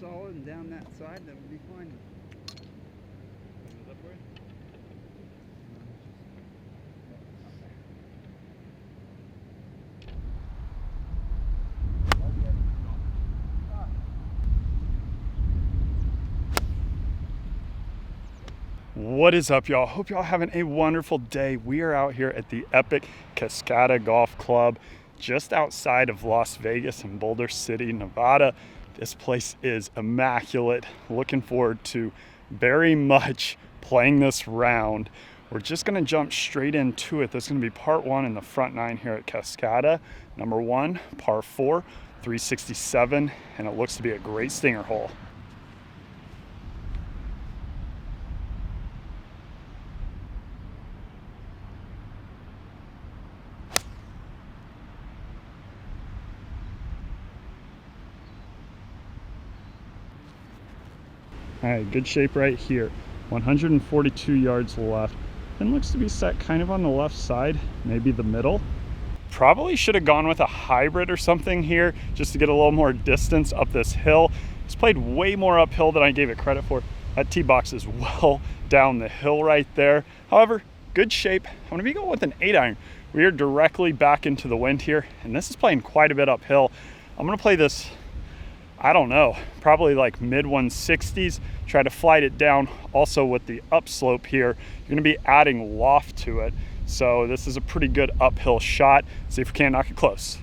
solid and down that side, that would be fine. What is up, y'all? Hope y'all having a wonderful day. We are out here at the epic Cascata Golf Club just outside of Las Vegas in Boulder City, Nevada. This place is immaculate. Looking forward to very much playing this round. We're just gonna jump straight into it. This is gonna be part one in the front nine here at Cascata. Number one, par 4, 367, and it looks to be a great stinger hole. All right, good shape right here. 142 yards left, and looks to be set kind of on the left side, maybe the middle. Probably should have gone with a hybrid or something here just to get a little more distance up this hill. It's played way more uphill than I gave it credit for. That tee box is well down the hill right there. However, good shape. I'm gonna be going with an 8-iron. We are directly back into the wind here, and this is playing quite a bit uphill. I'm gonna play this, I don't know, probably like mid 160s, try to flight it down. Also with the upslope here, you're gonna be adding loft to it. So this is a pretty good uphill shot. See if we can't knock it close.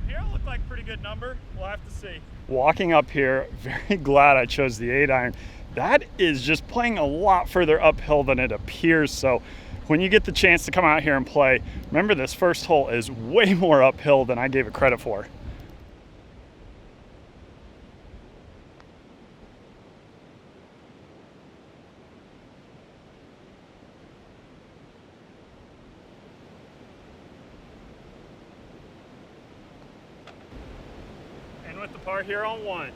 Here it looked like a pretty good number. We'll have to see. Walking up here, very glad I chose the 8-iron. That is just playing a lot further uphill than it appears. So when you get the chance to come out here and play, remember this first hole is way more uphill than I gave it credit for. With the par here on one.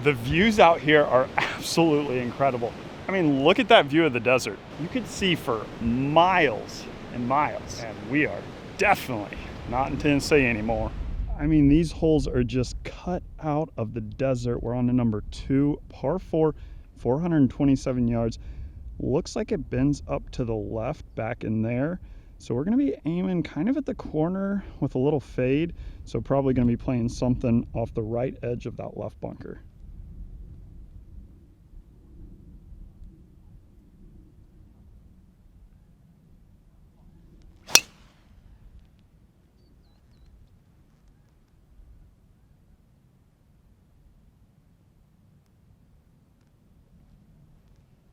The views out here are absolutely incredible. I mean, look at that view of the desert. You could see for miles and miles, and we are definitely not in Tennessee anymore. I mean, these holes are just cut out of the desert. We're on to number 2, par 4, 427 yards. Looks like it bends up to the left back in there. So we're gonna be aiming kind of at the corner with a little fade. So probably gonna be playing something off the right edge of that left bunker.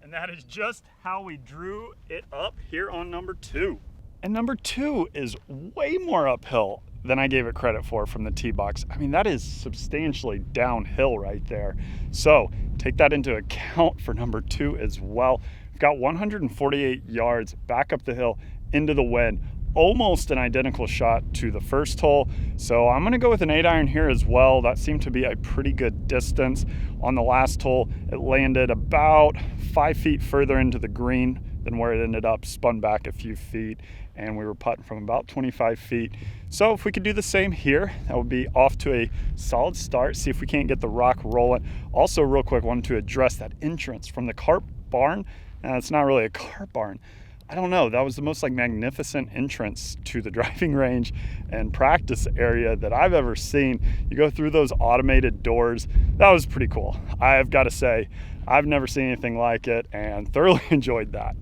And that is just how we drew it up here on number 2. And number 2 is way more uphill than I gave it credit for from the tee box. I mean, that is substantially downhill right there. So take that into account for number 2 as well. We've got 148 yards back up the hill into the wind, almost an identical shot to the first hole. So I'm gonna go with an 8-iron here as well. That seemed to be a pretty good distance. On the last hole, it landed about 5 feet further into the green than where it ended up, spun back a few feet, and we were putting from about 25 feet. So if we could do the same here, that would be off to a solid start. See if we can't get the rock rolling. Also, real quick, wanted to address that entrance from the cart barn. It's not really a cart barn. I don't know, that was the most like magnificent entrance to the driving range and practice area that I've ever seen. You go through those automated doors. That was pretty cool. I've got to say, I've never seen anything like it and thoroughly enjoyed that.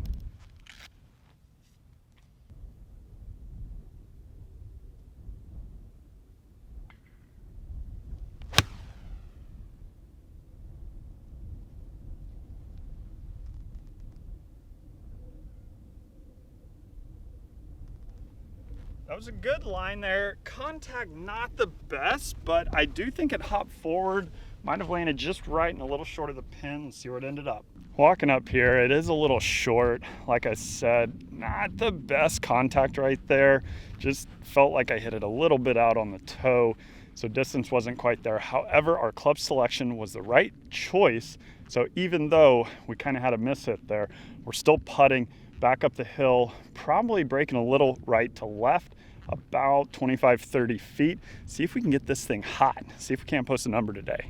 That was a good line there. Contact not the best, but I do think it hopped forward. Might have landed just right and a little short of the pin. Let's see where it ended up. Walking up here, it is a little short. Like I said, not the best contact right there. Just felt like I hit it a little bit out on the toe. so distance wasn't quite there. However, our club selection was the right choice. So even though we kind of had a miss hit there, we're still putting back up the hill, probably breaking a little right to left, about 25, 30 feet. See if we can get this thing hot. See if we can't post a number today.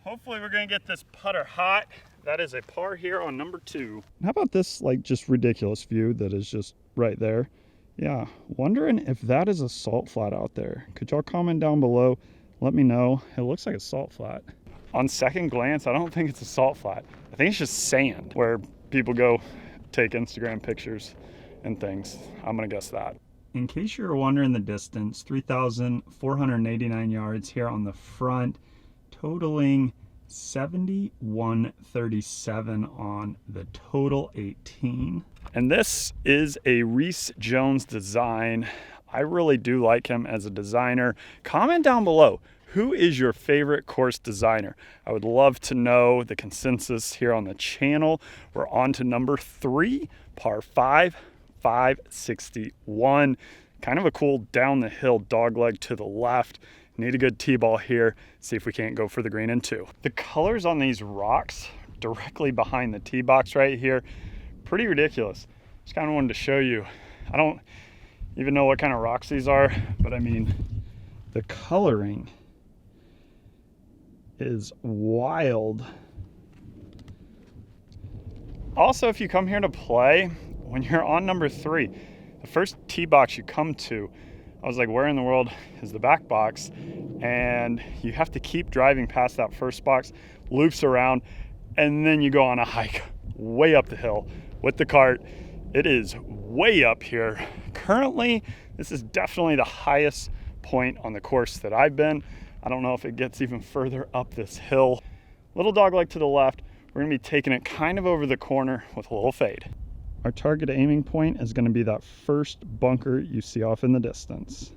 Hopefully we're gonna get this putter hot. That is a par here on number 2. How about this like just ridiculous view that is just right there? Yeah, wondering if that is a salt flat out there. Could y'all comment down below? Let me know. It looks like a salt flat. On second glance, I don't think it's a salt flat. I think it's just sand where people go take Instagram pictures and things. I'm gonna guess that. In case you're wondering the distance, 3,489 yards here on the front, totaling 7137 on the total 18. And this is a Reese Jones design. I really do like him as a designer. Comment down below, who is your favorite course designer? I would love to know the consensus here on the channel. We're on to number 3, par 5, 561. Kind of a cool down the hill dogleg to the left. Need a good tee-ball here. See if we can't go for the green in 2. The colors on these rocks directly behind the tee box right here, pretty ridiculous. Just kind of wanted to show you. I don't even know what kind of rocks these are, but I mean, the coloring is wild. Also, if you come here to play, when you're on number 3, the first tee box you come to, I was like, where in the world is the back box? And you have to keep driving past that first box, loops around, and then you go on a hike way up the hill with the cart. It is way up here. Currently, this is definitely the highest point on the course that I've been. I don't know if it gets even further up this hill. Little dogleg to the left. We're gonna be taking it kind of over the corner with a little fade. Our target aiming point is going to be that first bunker you see off in the distance.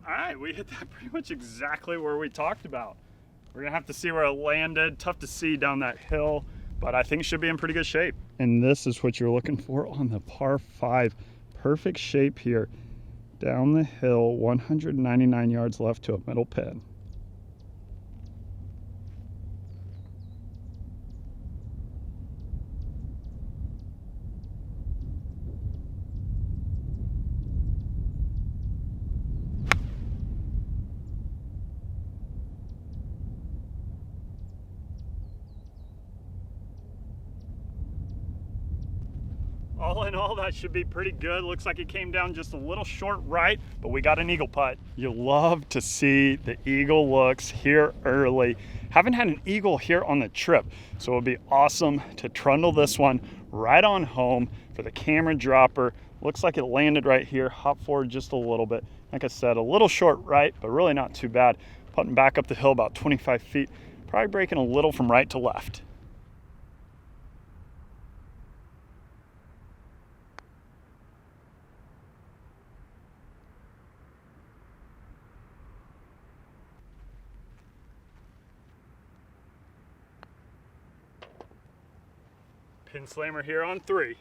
All right, we hit that pretty much exactly where we talked about. We're gonna have to see where it landed. Tough to see down that hill, but I think it should be in pretty good shape. And this is what you're looking for on the par 5. Perfect shape here. Down the hill, 199 yards left to a middle pin. All in all, that should be pretty good. Looks like it came down just a little short right, but we got an eagle putt. You love to see the eagle looks here early. Haven't had an eagle here on the trip, so it would be awesome to trundle this one right on home for the camera dropper. Looks like it landed right here, hop forward just a little bit. Like I said, a little short right, but really not too bad. Putting back up the hill about 25 feet, probably breaking a little from right to left. Pin slammer here on 3.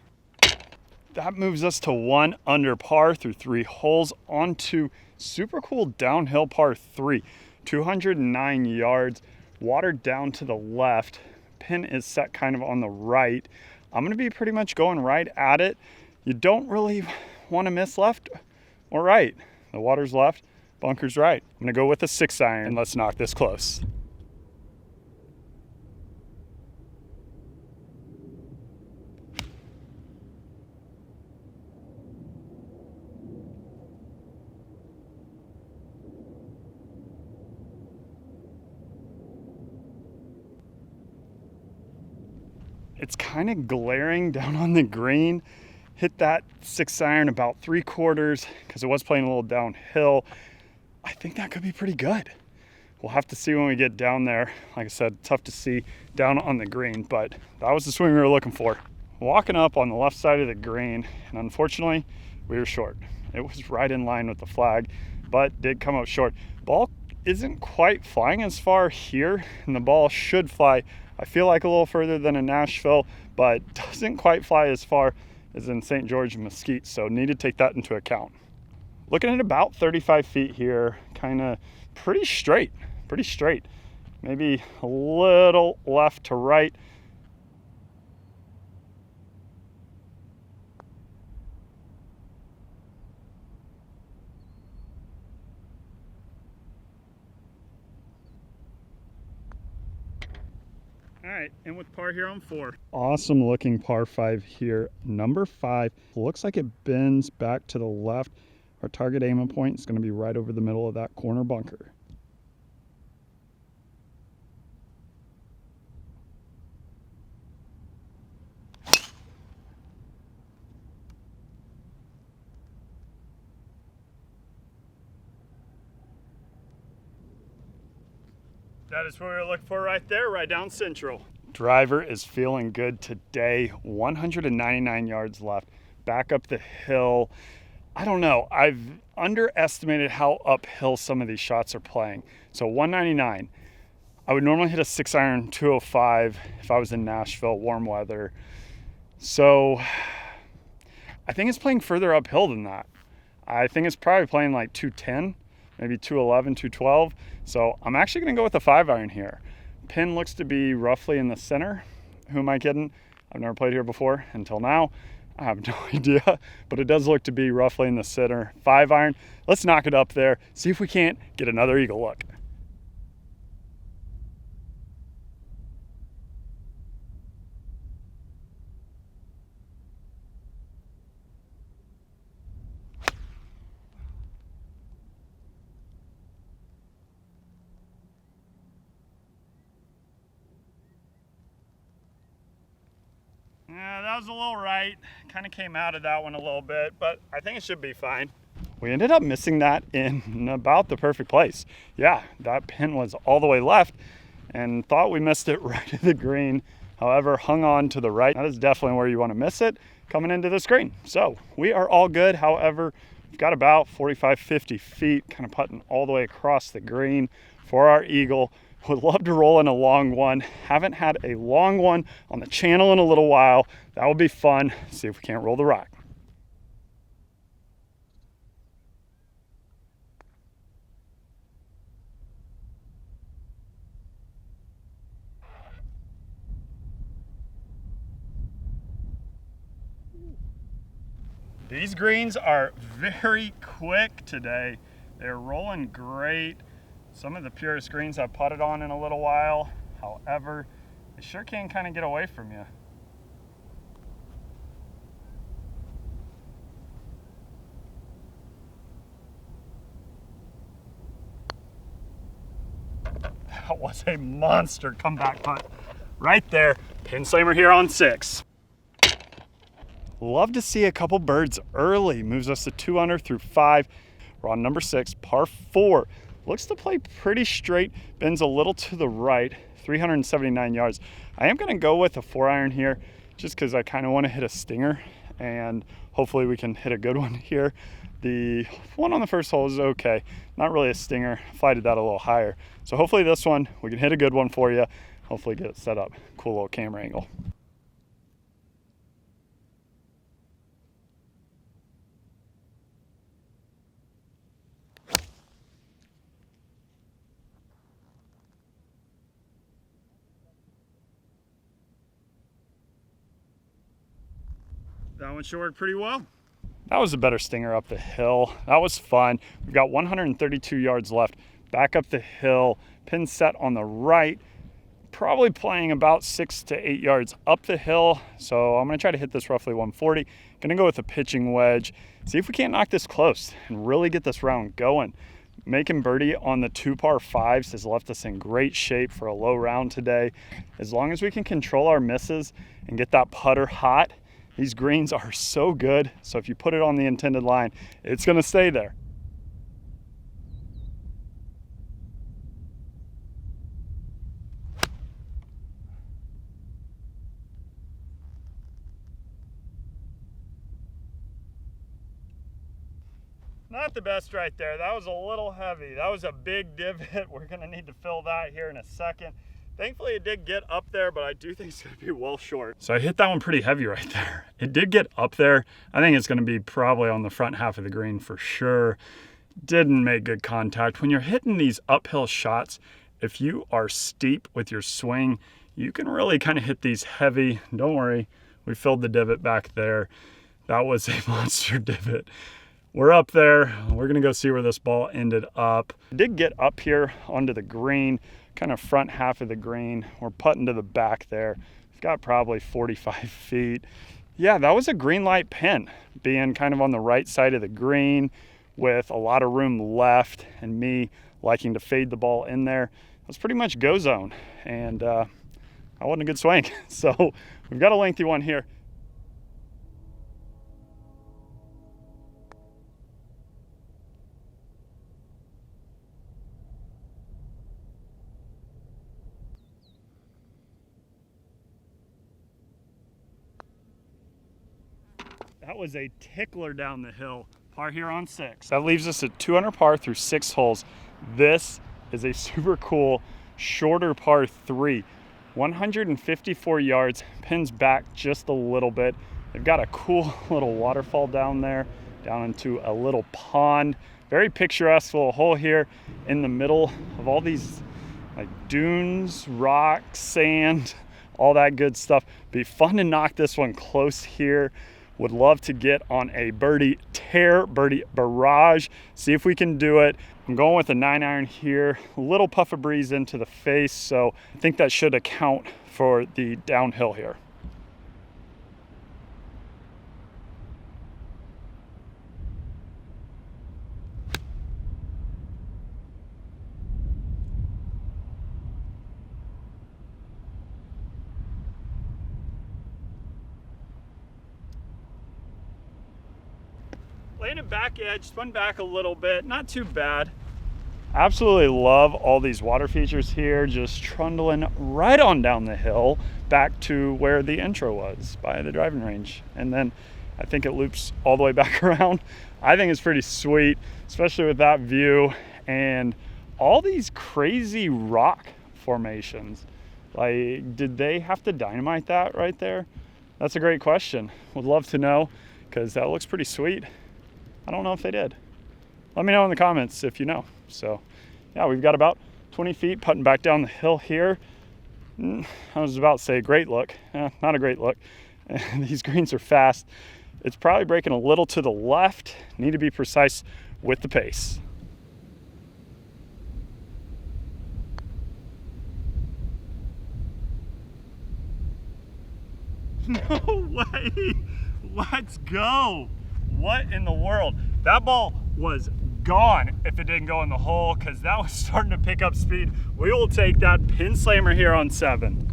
That moves us to 1 under par through 3 holes onto super cool downhill par 3. 209 yards, water down to the left. Pin is set kind of on the right. I'm gonna be pretty much going right at it. You don't really wanna miss left or right. The water's left, bunker's right. I'm gonna go with a 6-iron and let's knock this close. It's kind of glaring down on the green. hit that 6-iron about 3/4 because it was playing a little downhill. I think that could be pretty good. We'll have to see when we get down there. Like I said, tough to see down on the green, but that was the swing we were looking for. Walking up on the left side of the green, and unfortunately, we were short. It was right in line with the flag, but did come up short. Ball isn't quite flying as far here, and the ball should fly, I feel like, a little further than in Nashville, but doesn't quite fly as far as in St. George and Mesquite, so need to take that into account. Looking at about 35 feet here, kind of pretty straight. Maybe a little left to right. All right, and with par here on 4. Awesome looking par 5 here. Number 5, looks like it bends back to the left. Our target aiming point is going to be right over the middle of that corner bunker. That is what we were looking for right there, right down central. Driver is feeling good today. 199 yards left. Back up the hill. I don't know. I've underestimated how uphill some of these shots are playing. So 199. I would normally hit a 6-iron 205 if I was in Nashville, warm weather. So I think it's playing further uphill than that. I think it's probably playing like 210. Maybe 211, 212. So I'm actually going to go with a 5-iron here. Pin looks to be roughly in the center. Who am I kidding? I've never played here before until now. I have no idea, but it does look to be roughly in the center. 5-iron. Let's knock it up there. See if we can't get another eagle look. Yeah, that was a little right. Kind of came out of that one a little bit, but I think it should be fine. We ended up missing that in about the perfect place. Yeah, that pin was all the way left and thought we missed it right at the green. However, hung on to the right. That is definitely where you want to miss it coming into this green. So we are all good. However, we've got about 45, 50 feet, kind of putting all the way across the green for our eagle. Would love to roll in a long one. Haven't had a long one on the channel in a little while. That would be fun. See if we can't roll the rock. These greens are very quick today. They're rolling great. Some of the purest greens I've putted on in a little while. However, they sure can kind of get away from you. That was a monster comeback putt right there. Pin slammer here on 6. Love to see a couple birds early. Moves us to 2 under through 5. We're on number 6, par 4. Looks to play pretty straight, bends a little to the right, 379 yards. I am gonna go with a 4-iron here just because I kind of want to hit a stinger and hopefully we can hit a good one here. The one on the first hole is okay, not really a stinger. Flighted that a little higher. So hopefully this one, we can hit a good one for you. Hopefully get it set up. Cool little camera angle. That one should work pretty well. That was a better stinger up the hill. That was fun. We've got 132 yards left. Back up the hill, pin set on the right. Probably playing about 6 to 8 yards up the hill. So I'm gonna try to hit this roughly 140. Gonna go with a pitching wedge. See if we can't knock this close and really get this round going. Making birdie on the 2 par 5s has left us in great shape for a low round today. As long as we can control our misses and get that putter hot, These greens are so good. So if you put it on the intended line, it's gonna stay there. Not the best right there. That was a little heavy. That was a big divot. We're gonna need to fill that here in a second. Thankfully it did get up there, but I do think it's gonna be well short. So I hit that one pretty heavy right there. It did get up there. I think it's gonna be probably on the front half of the green for sure. Didn't make good contact. When you're hitting these uphill shots, if you are steep with your swing, you can really kind of hit these heavy. Don't worry, we filled the divot back there. That was a monster divot. We're up there. We're gonna go see where this ball ended up. I did get up here onto the green, kind of front half of the green. We're putting to the back there. We've got probably 45 feet. Yeah, that was a green light pin, being kind of on the right side of the green with a lot of room left and me liking to fade the ball in there. It was pretty much go zone, and that wasn't a good swing. So we've got a lengthy one here. That was a tickler down the hill. Par here on 6. That leaves us at 2 under par through 6 holes. This is a super cool, shorter par 3. 154 yards, pins back just a little bit. They've got a cool little waterfall down there, down into a little pond. Very picturesque little hole here in the middle of all these like dunes, rocks, sand, all that good stuff. Be fun to knock this one close here. Would love to get on a birdie tear, birdie barrage, see if we can do it. I'm going with a 9-iron here, a little puff of breeze into the face, so I think that should account for the downhill here. Landed back edge, spun back a little bit, not too bad. Absolutely love all these water features here, just trundling right on down the hill back to where the intro was by the driving range. And then I think it loops all the way back around. I think it's pretty sweet, especially with that view and all these crazy rock formations. Like, did they have to dynamite that right there? That's a great question. Would love to know, because that looks pretty sweet. I don't know if they did. Let me know in the comments if you know. So yeah, we've got about 20 feet putting back down the hill here. I was about to say great look. Not a great look. These greens are fast. It's probably breaking a little to the left. Need to be precise with the pace. No way. Let's go. What in the world? That ball was gone if it didn't go in the hole, because that was starting to pick up speed. We will take that pin slammer here on 7.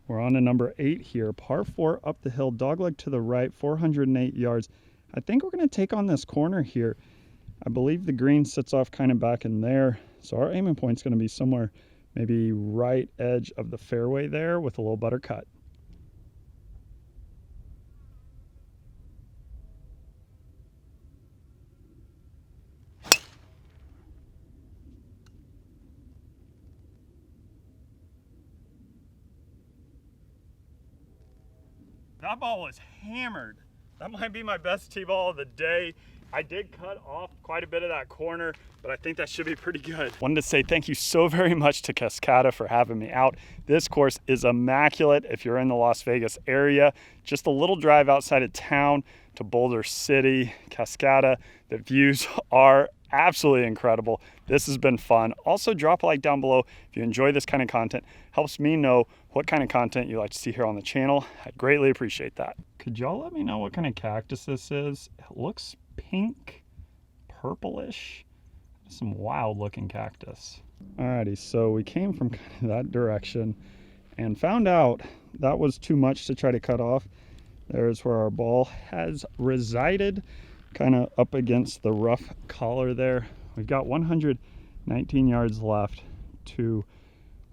We're on to number 8 here. Par 4 up the hill, dogleg to the right, 408 yards. I think we're going to take on this corner here. I believe the green sits off kind of back in there. So our aiming point's going to be somewhere maybe right edge of the fairway there with a little butter cut. That ball was hammered. That might be my best tee ball of the day. I did cut off quite a bit of that corner, but I think that should be pretty good. Wanted to say thank you so very much to Cascata for having me out. This course is immaculate if you're in the Las Vegas area. Just a little drive outside of town to Boulder City, Cascata. The views are absolutely incredible. This has been fun. Also, drop a like down below if you enjoy this kind of content. Helps me know what kind of content you like to see here on the channel. I'd greatly appreciate that. Could y'all let me know what kind of cactus this is? It looks pink, purplish. Some wild looking cactus. Alrighty, so we came from kind of that direction and found out that was too much to try to cut off. There's where our ball has resided, kind of up against the rough collar there. We've got 119 yards left to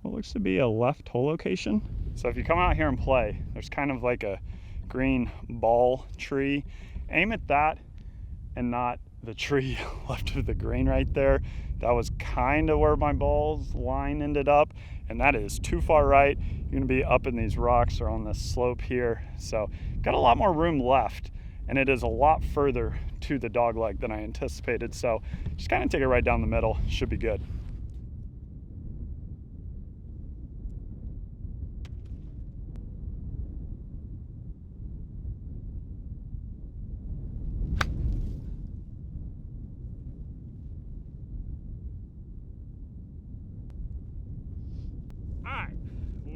what looks to be a left hole location. So if you come out here and play, there's kind of like a green ball tree. Aim at that and not the tree left of the green right there. That was kind of where my ball's line ended up, and that is too far right. You're gonna be up in these rocks or on this slope here. So got a lot more room left, and it is a lot further to the dog leg than I anticipated. So just kind of take it right down the middle, should be good.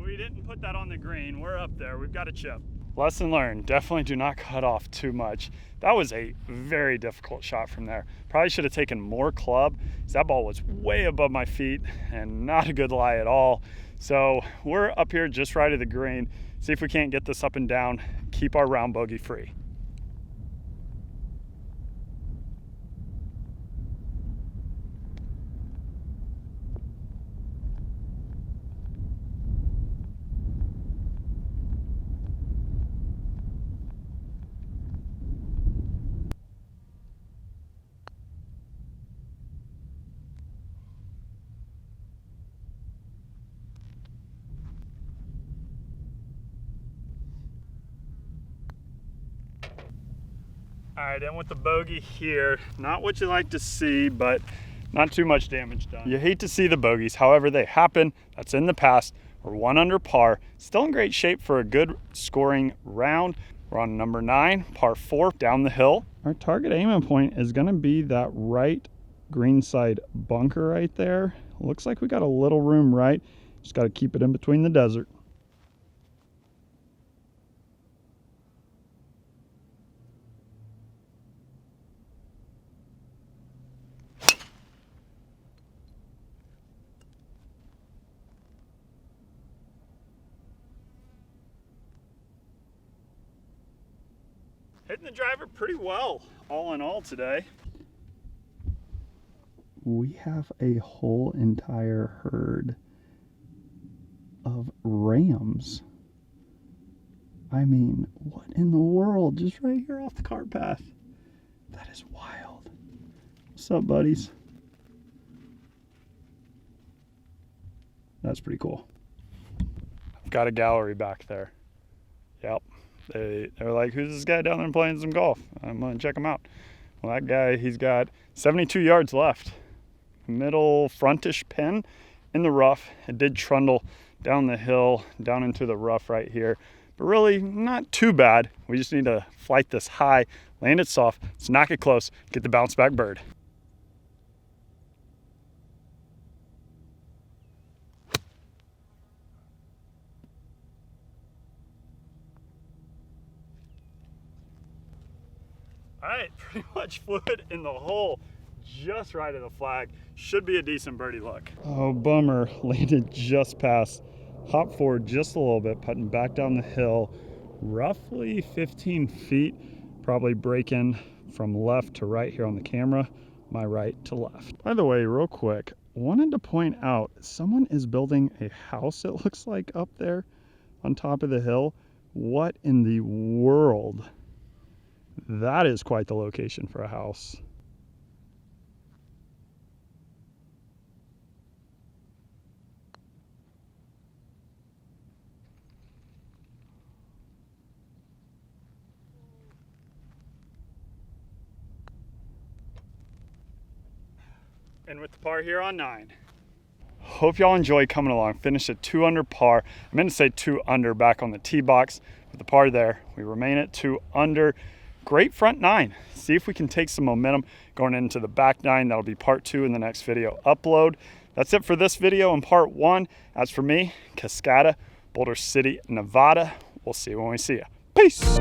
We didn't put that on the green. We're up there. We've got a chip. Lesson learned. Definitely do not cut off too much. That was a very difficult shot from there. Probably should have taken more club, because that ball was way above my feet and not a good lie at all. So we're up here just right of the green. See if we can't get this up and down. Keep our round bogey free. All right, in with the bogey here. Not what you like to see, but not too much damage done. You hate to see the bogeys, however they happen. That's in the past. We're 1 under par. Still in great shape for a good scoring round. We're on number 9, par 4, down the hill. Our target aiming point is gonna be that right green side bunker right there. Looks like we got a little room right. Just gotta keep it in between the desert. Hitting the driver pretty well, all in all today. We have a whole entire herd of rams. I mean, what in the world? Just right here off the cart path. That is wild. What's up, buddies? That's pretty cool. I've got a gallery back there. Yep. They're like, who's this guy down there playing some golf? I'm gonna check him out. Well, that guy, he's got 72 yards left. Middle frontish pin in the rough. It did trundle down the hill, down into the rough right here. But really not too bad. We just need to flight this high, land it soft, let's knock it close, get the bounce back bird. All right, pretty much flew it in the hole, just right of the flag. Should be a decent birdie look. Oh, bummer, landed just past. Hop forward just a little bit, putting back down the hill, roughly 15 feet, probably breaking from left to right here on the camera, my right to left. By the way, real quick, wanted to point out, someone is building a house, it looks like, up there on top of the hill. What in the world? That is quite the location for a house. And with the par here on 9. Hope y'all enjoy coming along. Finished at 2 under par. I meant to say 2 under back on the tee box. With the par there, we remain at 2 under. Great front 9. See if we can take some momentum going into the back 9. That'll be part 2 in the next video upload. That's it for this video in part 1. As for me, Cascata, Boulder City, Nevada. We'll see you when we see you. Peace.